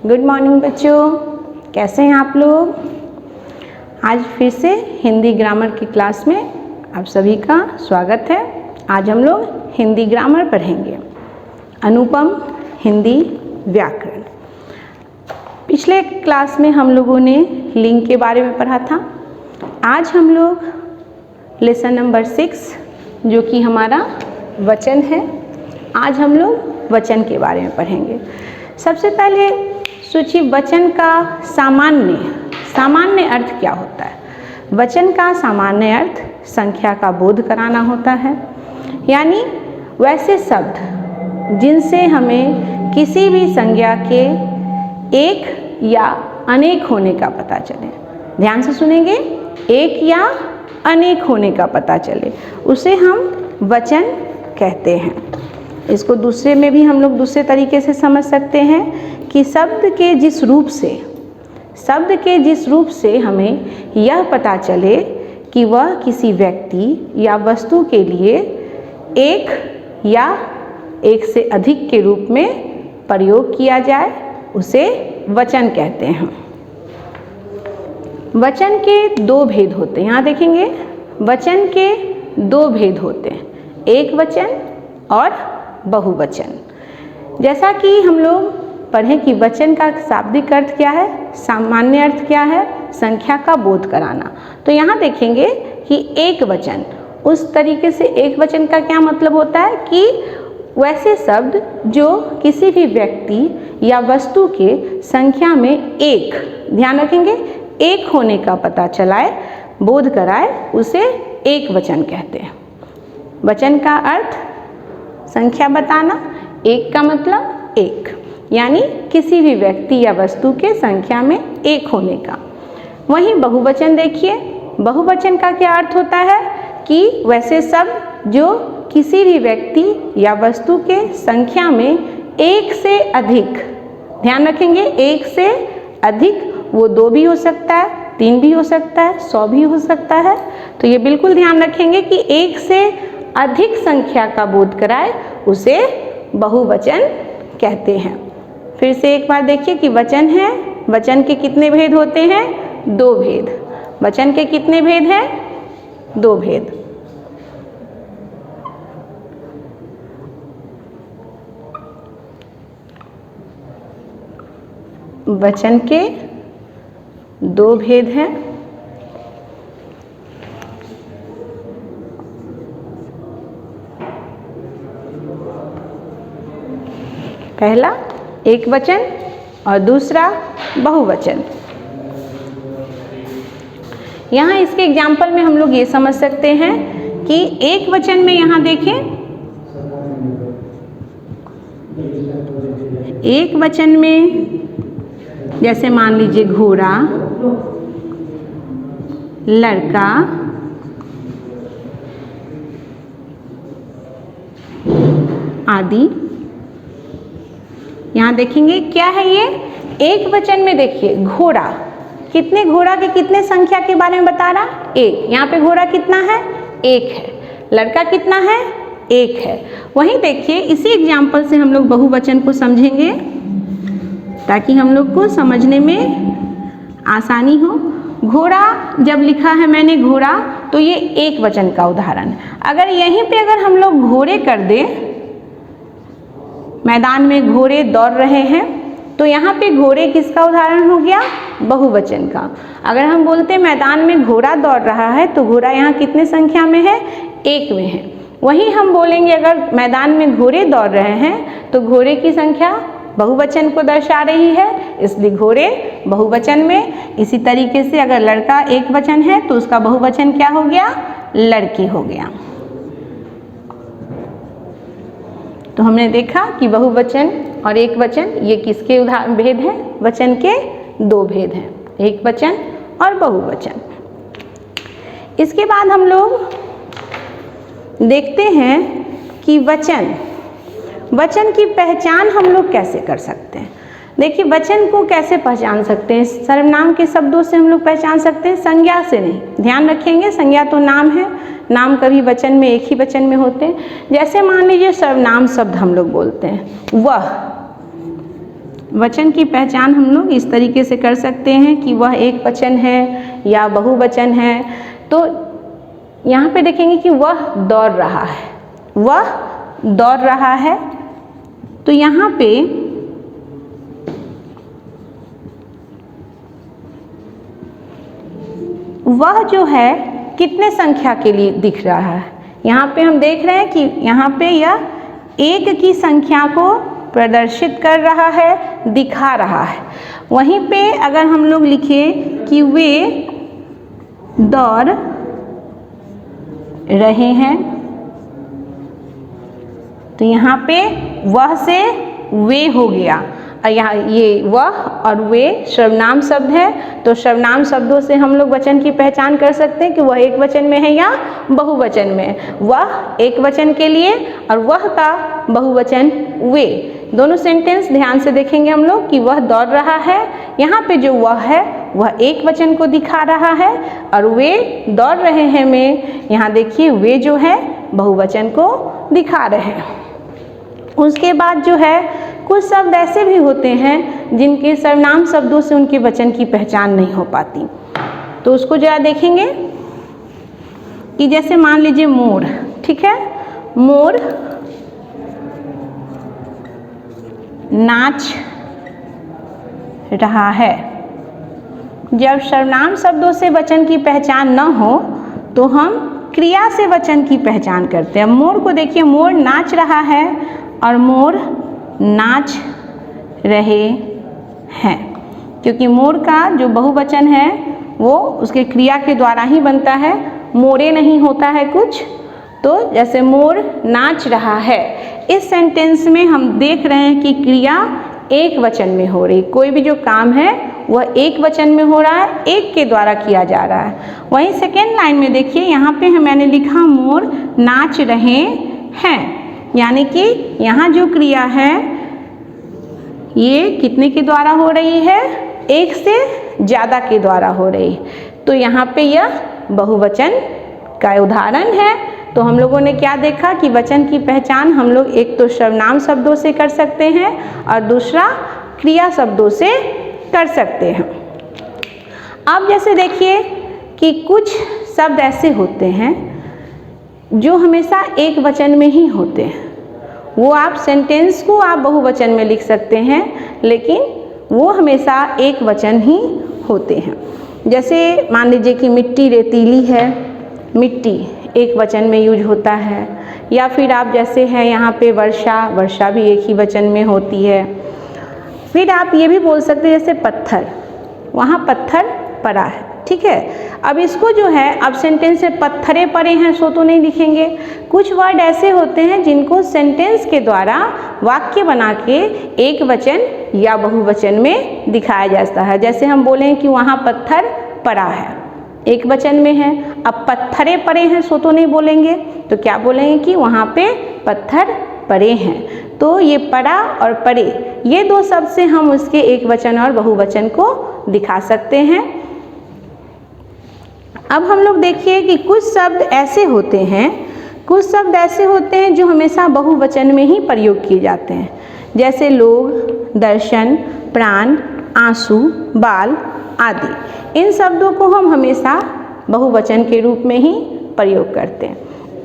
Good morning बच्चों, कैसे हैं आप लोग। आज फिर से हिंदी ग्रामर की क्लास में आप सभी का स्वागत है। आज हम लोग हिंदी ग्रामर पढ़ेंगे, अनुपम हिंदी व्याकरण। पिछले क्लास में हम लोगों ने लिंग के बारे में पढ़ा था। आज हम लोग लेसन नंबर 6 जो कि हमारा वचन है, आज हम लोग वचन के बारे में पढ़ेंगे। सबसे पहले सोचिए, वचन का सामान्य अर्थ क्या होता है। वचन का सामान्य अर्थ संख्या का बोध कराना होता है, यानी वैसे शब्द जिनसे हमें किसी भी संज्ञा के एक या अनेक होने का पता चले। ध्यान से सुनेंगे, एक या अनेक होने का पता चले, उसे हम वचन कहते हैं। इसको दूसरे में भी हम लोग दूसरे तरीके से समझ सकते हैं कि शब्द के जिस रूप से हमें यह पता चले कि वह किसी व्यक्ति या वस्तु के लिए एक या एक से अधिक के रूप में प्रयोग किया जाए, उसे वचन कहते हैं। वचन के दो भेद होते हैं। यहाँ देखेंगे, वचन के दो भेद होते हैं, एक वचन और बहुवचन। जैसा कि हम लोग पढ़ें कि वचन का शाब्दिक अर्थ क्या है, सामान्य अर्थ क्या है, संख्या का बोध कराना। तो यहाँ देखेंगे कि एक वचन, उस तरीके से एक वचन का क्या मतलब होता है कि वैसे शब्द जो किसी भी व्यक्ति या वस्तु के संख्या में एक, ध्यान रखेंगे, एक होने का पता चलाए, बोध कराए, उसे एक वचन कहते हैं। वचन का अर्थ संख्या बताना, एक का मतलब एक, यानी किसी भी व्यक्ति या वस्तु के संख्या में एक होने का। वहीं बहुवचन देखिए, बहुवचन का क्या अर्थ होता है कि वैसे शब्द जो किसी भी व्यक्ति या वस्तु के संख्या में एक से अधिक, ध्यान रखेंगे, एक से अधिक, वो 2 भी हो सकता है, 3 भी हो सकता है, 100 भी हो सकता है। तो ये बिल्कुल ध्यान रखेंगे कि एक से अधिक संख्या का बोध कराए, उसे बहुवचन कहते हैं। फिर से एक बार देखिए कि वचन है, वचन के कितने भेद होते हैं, 2 भेद। वचन के कितने भेद हैं, 2 भेद। वचन के 2 भेद हैं। पहला एक वचन और दूसरा बहुवचन। यहाँ इसके एग्जाम्पल में हम लोग ये समझ सकते हैं कि एक वचन में यहाँ देखें, एक वचन में जैसे मान लीजिए घोड़ा, लड़का, आदि। यहाँ देखेंगे क्या है ये, एक वचन में देखिए घोड़ा, कितने, घोड़ा के कितने संख्या के बारे में बता रहा, एक। यहाँ पे घोड़ा कितना है, एक है। लड़का कितना है, एक है। वहीं देखिए इसी एग्जाम्पल से हम लोग बहुवचन को समझेंगे ताकि हम लोग को समझने में आसानी हो। घोड़ा जब लिखा है मैंने घोड़ा, तो ये एक वचन का उदाहरण है। अगर यहीं पे अगर हम लोग घोड़े कर दें, मैदान में घोड़े दौड़ रहे हैं, तो यहाँ पे घोड़े किसका उदाहरण हो गया, बहुवचन का। अगर हम बोलते मैदान में घोड़ा दौड़ रहा है, तो घोड़ा यहाँ कितने संख्या में है, एक में है। वहीं हम बोलेंगे अगर मैदान में घोड़े दौड़ रहे हैं, तो घोड़े की संख्या बहुवचन को दर्शा रही है, इसलिए घोड़े बहुवचन में। इसी तरीके से अगर लड़का एक वचन है, तो उसका बहुवचन क्या हो गया, लड़की हो गया। तो हमने देखा कि बहुवचन और एक वचन ये किसके भेद हैं, वचन के 2 भेद हैं, एक वचन और बहुवचन। इसके बाद हम लोग देखते हैं कि वचन की पहचान हम लोग कैसे कर सकते हैं। देखिए वचन को कैसे पहचान सकते हैं, सर्वनाम के शब्दों से हम लोग पहचान सकते हैं, संज्ञा से नहीं। ध्यान रखेंगे, संज्ञा तो नाम है, नाम कभी वचन में एक ही वचन में होते हैं। जैसे मान लीजिए सर्वनाम शब्द हम लोग बोलते हैं, वह, वचन की पहचान हम लोग इस तरीके से कर सकते हैं कि वह एक वचन है या बहुवचन है। तो यहाँ पे देखेंगे कि वह दौड़ रहा है, वह दौड़ रहा है। तो यहाँ पे वह जो है कितने संख्या के लिए दिख रहा है, यहाँ पे हम देख रहे हैं कि यहाँ पे यह एक की संख्या को प्रदर्शित कर रहा है, दिखा रहा है। वहीं पे अगर हम लोग लिखें कि वे दौड़ रहे हैं, तो यहाँ पे वह से वे हो गया। यहाँ ये वह और वे सर्वनाम शब्द है, तो सर्वनाम शब्दों से हम लोग वचन की पहचान कर सकते हैं कि वह एक वचन में है या बहुवचन में। वह एक वचन के लिए और वह का बहुवचन वे। दोनों सेंटेंस ध्यान से देखेंगे हम लोग कि वह दौड़ रहा है, यहाँ पे जो वह है वह एक वचन को दिखा रहा है, और वे दौड़ रहे हैं में यहाँ देखिए वे जो है बहुवचन को दिखा रहे हैं। उसके बाद जो है कुछ शब्द ऐसे भी होते हैं जिनके सर्वनाम शब्दों से उनके वचन की पहचान नहीं हो पाती, तो उसको जरा देखेंगे कि जैसे मान लीजिए मोर, ठीक है, मोर नाच रहा है। जब सर्वनाम शब्दों से वचन की पहचान न हो तो हम क्रिया से वचन की पहचान करते हैं। मोर को देखिए, मोर नाच रहा है और मोर नाच रहे हैं, क्योंकि मोर का जो बहुवचन है वो उसके क्रिया के द्वारा ही बनता है, मोरे नहीं होता है कुछ। तो जैसे मोर नाच रहा है, इस सेंटेंस में हम देख रहे हैं कि क्रिया एक वचन में हो रही, कोई भी जो काम है वह एक वचन में हो रहा है, एक के द्वारा किया जा रहा है। वहीं सेकेंड लाइन में देखिए, यहाँ पे मैंने लिखा मोर नाच रहे हैं, यानी कि यहाँ जो क्रिया है ये कितने के द्वारा हो रही है, एक से ज़्यादा के द्वारा हो रही है। तो यहाँ पे यह बहुवचन का उदाहरण है। तो हम लोगों ने क्या देखा कि वचन की पहचान हम लोग एक तो सर्वनाम शब्दों से कर सकते हैं और दूसरा क्रिया शब्दों से कर सकते हैं। अब जैसे देखिए कि कुछ शब्द ऐसे होते हैं जो हमेशा एक वचन में ही होते हैं, वो आप सेंटेंस को आप बहुवचन में लिख सकते हैं, लेकिन वो हमेशा एक वचन ही होते हैं। जैसे मान लीजिए कि मिट्टी रेतीली है, मिट्टी एक वचन में यूज होता है। या फिर आप जैसे हैं यहाँ पे वर्षा, वर्षा भी एक ही वचन में होती है। फिर आप ये भी बोल सकते हैं जैसे पत्थर, वहाँ पत्थर पड़ा है, ठीक है। अब इसको जो है अब सेंटेंस में पत्थरे पड़े हैं सो तो नहीं लिखेंगे। कुछ वर्ड ऐसे होते हैं जिनको सेंटेंस के द्वारा वाक्य बना के एक वचन या बहुवचन में दिखाया जाता है। जैसे हम बोलें कि वहाँ पत्थर पड़ा है, एक वचन में है। अब पत्थरे पड़े हैं सो तो नहीं बोलेंगे, तो क्या बोलेंगे कि वहाँ पे पत्थर पड़े हैं। तो ये पड़ा और पड़े, ये दो शब्द से हम उसके एक वचन और बहुवचन को दिखा सकते हैं। अब हम लोग देखिए कि कुछ शब्द ऐसे होते हैं, कुछ शब्द ऐसे होते हैं जो हमेशा बहुवचन में ही प्रयोग किए जाते हैं। जैसे लोग, दर्शन, प्राण, आंसू, बाल आदि। इन शब्दों को हम हमेशा बहुवचन के रूप में ही प्रयोग करते हैं।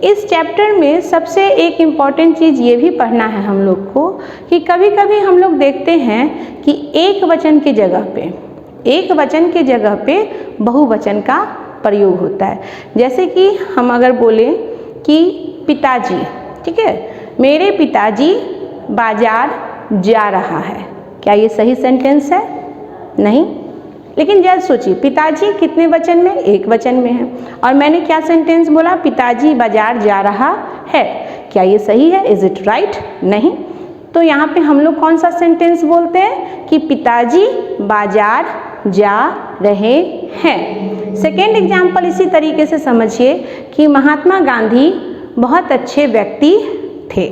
इस चैप्टर में सबसे एक इम्पॉर्टेंट चीज़ ये भी पढ़ना है हम लोग को कि कभी कभी हम लोग देखते हैं कि एक वचन के जगह पे बहुवचन का प्रयोग होता है। जैसे कि हम अगर बोलें कि पिताजी, ठीक है, मेरे पिताजी बाजार जा रहा है, क्या ये सही सेंटेंस है? नहीं। लेकिन जरा सोचिए, पिताजी कितने वचन में? एक वचन में है। और मैंने क्या सेंटेंस बोला? पिताजी बाजार जा रहा है, क्या ये सही है? Is it right? नहीं। तो यहाँ पे हम लोग कौन सा सेंटेंस बोलते हैं कि पिताजी बाजार जा रहे हैं। सेकेंड एग्जाम्पल इसी तरीके से समझिए कि महात्मा गांधी बहुत अच्छे व्यक्ति थे,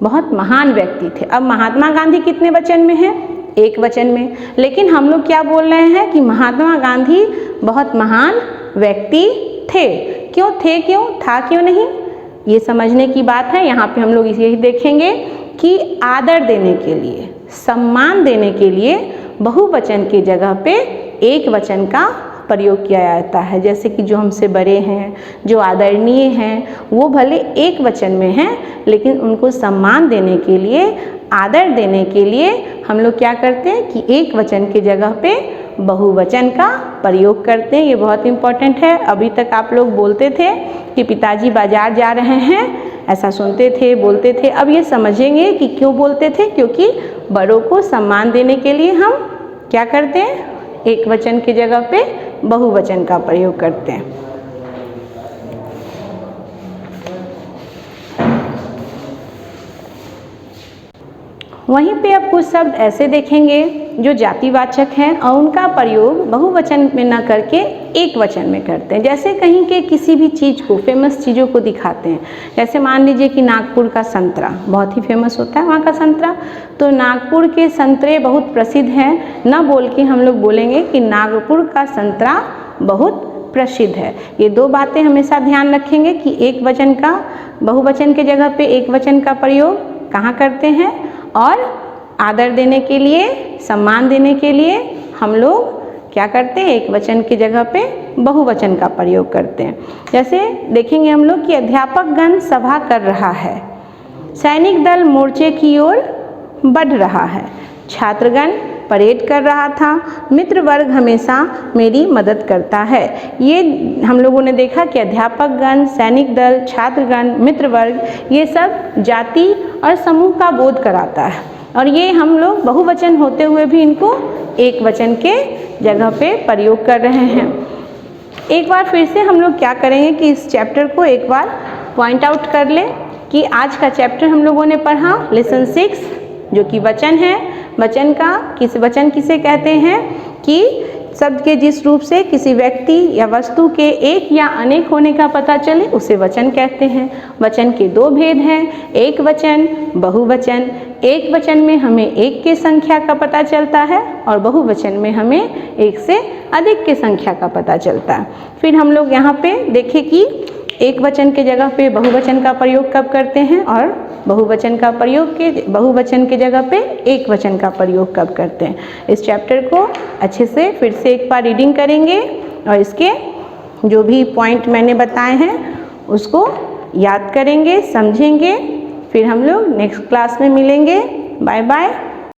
बहुत महान व्यक्ति थे। अब महात्मा गांधी कितने वचन में है? एक वचन में। लेकिन हम लोग क्या बोल रहे हैं कि महात्मा गांधी बहुत महान व्यक्ति थे। क्यों थे, क्यों था, क्यों नहीं, ये समझने की बात है। यहाँ पे हम लोग यही देखेंगे कि आदर देने के लिए, सम्मान देने के लिए बहुवचन की जगह पे एक वचन का प्रयोग किया जाता है। जैसे कि जो हमसे बड़े हैं, जो आदरणीय हैं, वो भले एक वचन में हैं, लेकिन उनको सम्मान देने के लिए, आदर देने के लिए हम लोग क्या करते हैं कि एक वचन की जगह पे बहुवचन का प्रयोग करते हैं। ये बहुत इम्पोर्टेंट है। अभी तक आप लोग बोलते थे कि पिताजी बाजार जा रहे हैं, ऐसा सुनते थे, बोलते थे। अब ये समझेंगे कि क्यों बोलते थे, क्योंकि बड़ों को सम्मान देने के लिए हम क्या करते हैं, एक वचन की जगह पे बहुवचन का प्रयोग करते हैं। वहीं पे अब कुछ शब्द ऐसे देखेंगे जो जातिवाचक हैं और उनका प्रयोग बहुवचन में न करके एक वचन में करते हैं। जैसे कहीं के किसी भी चीज़ को, फेमस चीज़ों को दिखाते हैं। जैसे मान लीजिए कि नागपुर का संतरा बहुत ही फेमस होता है, वहाँ का संतरा, तो नागपुर के संतरे बहुत प्रसिद्ध हैं, न बोल के हम लोग बोलेंगे कि नागपुर का संतरा बहुत प्रसिद्ध है। ये दो बातें हमेशा ध्यान रखेंगे कि एक वचन का बहुवचन के जगह पे एक वचन का प्रयोग कहाँ करते हैं, और आदर देने के लिए, सम्मान देने के लिए हम लोग क्या करते हैं, एक वचन की जगह पे बहुवचन का प्रयोग करते हैं। जैसे देखेंगे हम लोग कि अध्यापकगण सभा कर रहा है, सैनिक दल मोर्चे की ओर बढ़ रहा है, छात्रगण परेड कर रहा था, मित्र वर्ग हमेशा मेरी मदद करता है। ये हम लोगों ने देखा कि अध्यापकगण, सैनिक दल, छात्रगण, मित्र वर्ग, ये सब जाति और समूह का बोध कराता है, और ये हम लोग बहुवचन होते हुए भी इनको एक वचन के जगह पे प्रयोग कर रहे हैं। एक बार फिर से हम लोग क्या करेंगे कि इस चैप्टर को एक बार पॉइंट आउट कर लें कि आज का चैप्टर हम लोगों ने पढ़ा लेसन 6, जो कि वचन है। वचन किसे कहते हैं कि शब्द के जिस रूप से किसी व्यक्ति या वस्तु के एक या अनेक होने का पता चले उसे वचन कहते हैं। वचन के दो भेद हैं, एक वचन, बहुवचन। एक वचन में हमें एक की संख्या का पता चलता है और बहुवचन में हमें एक से अधिक की संख्या का पता चलता है। फिर हम लोग यहाँ पे देखें कि एक वचन के जगह पे बहुवचन का प्रयोग कब करते हैं और बहुवचन के जगह पे एक वचन का प्रयोग कब करते हैं। इस चैप्टर को अच्छे से फिर से एक बार रीडिंग करेंगे और इसके जो भी पॉइंट मैंने बताए हैं उसको याद करेंगे, समझेंगे। फिर हम लोग नेक्स्ट क्लास में मिलेंगे। Bye bye.